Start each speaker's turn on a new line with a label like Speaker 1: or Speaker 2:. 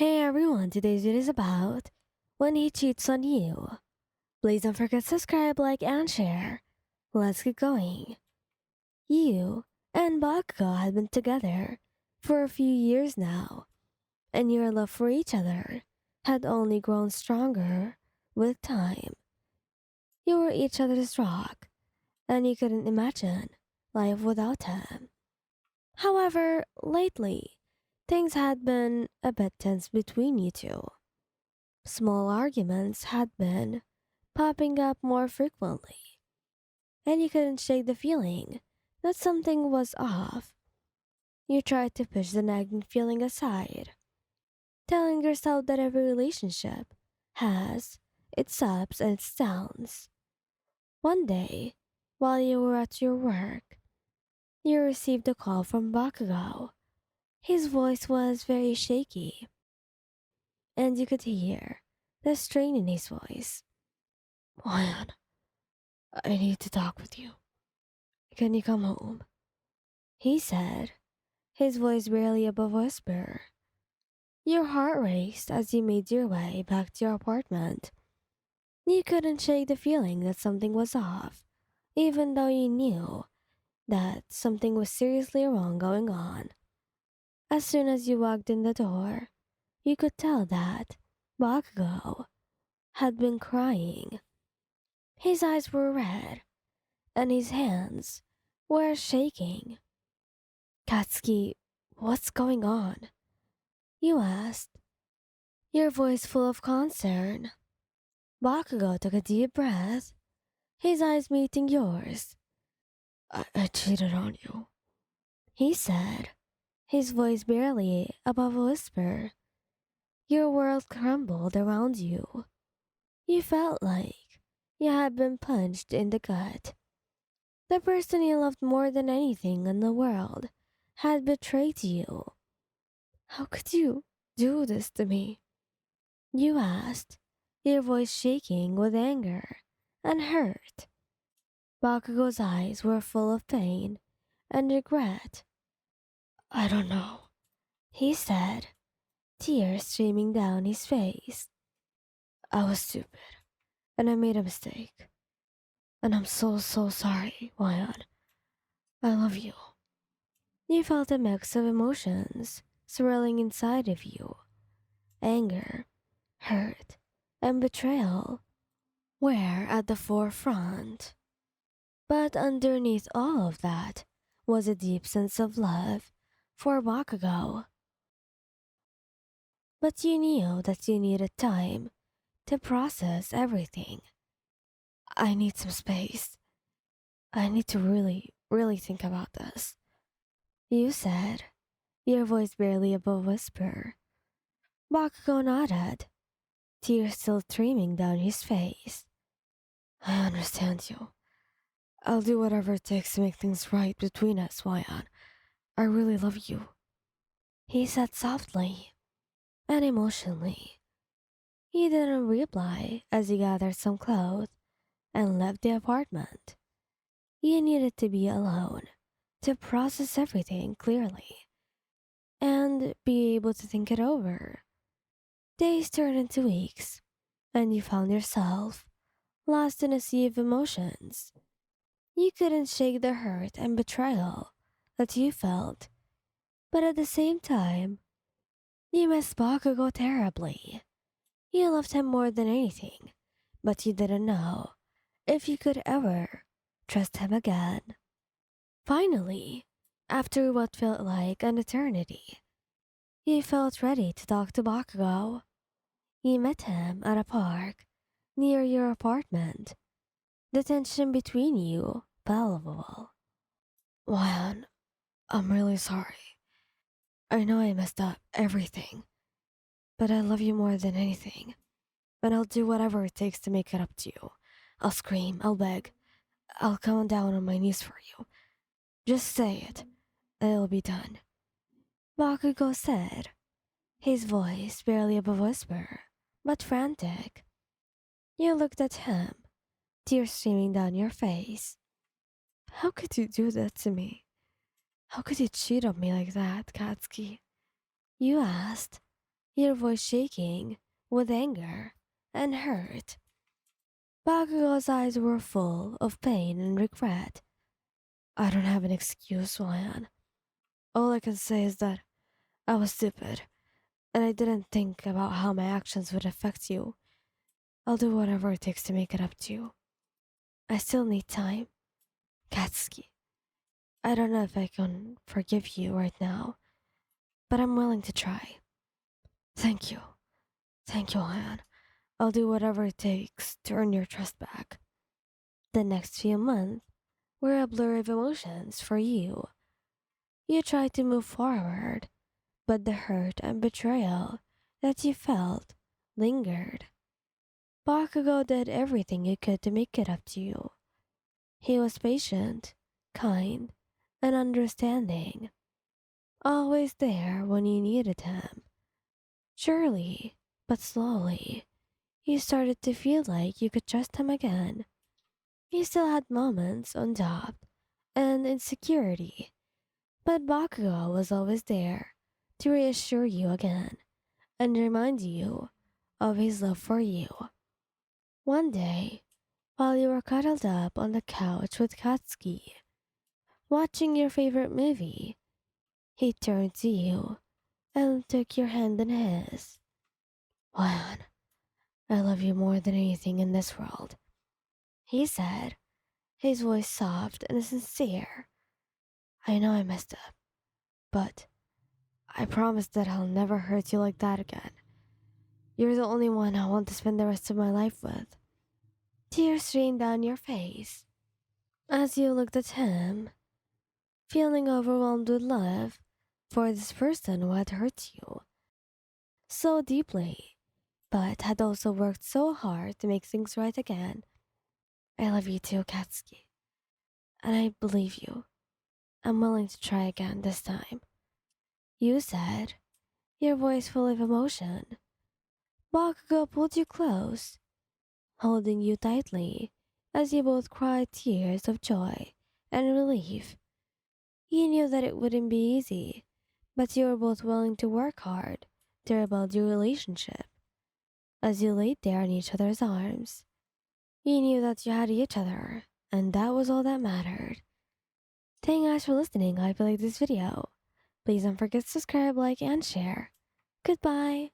Speaker 1: Hey everyone, today's video is about when he cheats on you. Please don't forget to subscribe, like, and share. Let's get going. You and Bakugou had been together for a few years now, and your love for each other had only grown stronger with time. You were each other's rock, and you couldn't imagine life without him. However, lately, things had been a bit tense between you two. Small arguments had been popping up more frequently, and you couldn't shake the feeling that something was off. You tried to push the nagging feeling aside, telling yourself that every relationship has its ups and its downs. One day, while you were at your work, you received a call from Bakugou. His voice was very shaky, and you could hear the strain in his voice. Juan, I need to talk with you. Can you come home? He said, his voice barely above a whisper. Your heart raced as you made your way back to your apartment. You couldn't shake the feeling that something was off, even though you knew that something was seriously wrong going on. As soon as you walked in the door, you could tell that Bakugou had been crying. His eyes were red, and his hands were shaking. Katsuki, what's going on? You asked, your voice full of concern. Bakugo took a deep breath, his eyes meeting yours. I cheated on you, he said, his voice barely above a whisper. Your world crumbled around you. You felt like you had been punched in the gut. The person you loved more than anything in the world had betrayed you. How could you do this to me? You asked, your voice shaking with anger and hurt. Bakugo's eyes were full of pain and regret. I don't know, he said, tears streaming down his face. I was stupid, and I made a mistake. And I'm so sorry, Wyan. I love you. You felt a mix of emotions swirling inside of you. Anger, hurt, and betrayal were at the forefront. But underneath all of that was a deep sense of love for Bakugou. But you knew that you needed time to process everything. I need some space. I need to really think about this. You said, your voice barely above whisper. Bakugo nodded, tears still streaming down his face. I understand you. I'll do whatever it takes to make things right between us, Wyan. I really love you, he said softly and emotionally. He didn't reply as he gathered some clothes and left the apartment. He needed to be alone to process everything clearly and be able to think it over. Days turned into weeks, and you found yourself lost in a sea of emotions. You couldn't shake the hurt and betrayal that you felt, but at the same time, you missed Bakugo terribly. You loved him more than anything, but you didn't know if you could ever trust him again. Finally, after what felt like an eternity, you felt ready to talk to Bakugo. You met him at a park near your apartment. The tension between you palpable. Juan, I'm really sorry. I know I messed up everything, but I love you more than anything, and I'll do whatever it takes to make it up to you. I'll scream, I'll beg, I'll come down on my knees for you. Just say it, and it'll be done. Bakugo said, his voice barely above a whisper, but frantic. You looked at him, tears streaming down your face. How could you do that to me? How could you cheat on me like that, Katsuki? You asked, your voice shaking with anger and hurt. Bakugou's eyes were full of pain and regret. I don't have an excuse, Ryan. All I can say is that I was stupid, and I didn't think about how my actions would affect you. I'll do whatever it takes to make it up to you. I still need time. Katsuki, I don't know if I can forgive you right now, but I'm willing to try. Thank you. Thank you, Ryan. I'll do whatever it takes to earn your trust back. The next few months were a blur of emotions for you. You tried to move forward, but the hurt and betrayal that you felt lingered. Bakugo did everything he could to make it up to you. He was patient, kind, and understanding, always there when you needed him. Surely, but slowly, you started to feel like you could trust him again. He still had moments on doubt and insecurity, but Bakugo was always there to reassure you again and remind you of his love for you. One day, while you were cuddled up on the couch with Katsuki, watching your favorite movie, he turned to you and took your hand in his. Juan, I love you more than anything in this world, he said, his voice soft and sincere. I know I messed up, but I promise that I'll never hurt you like that again. You're the only one I want to spend the rest of my life with. Tears rained down your face as you looked at him, feeling overwhelmed with love for this person who had hurt you so deeply, but had also worked so hard to make things right again. I love you too, Katsuki, and I believe you. I'm willing to try again this time, you said, your voice full of emotion. Bakugo pulled you close, holding you tightly as you both cried tears of joy and relief. You knew that it wouldn't be easy, but you were both willing to work hard to rebuild your relationship. As you laid there in each other's arms, you knew that you had each other, and that was all that mattered. Thank you guys for listening. I hope you liked this video. Please don't forget to subscribe, like, and share. Goodbye.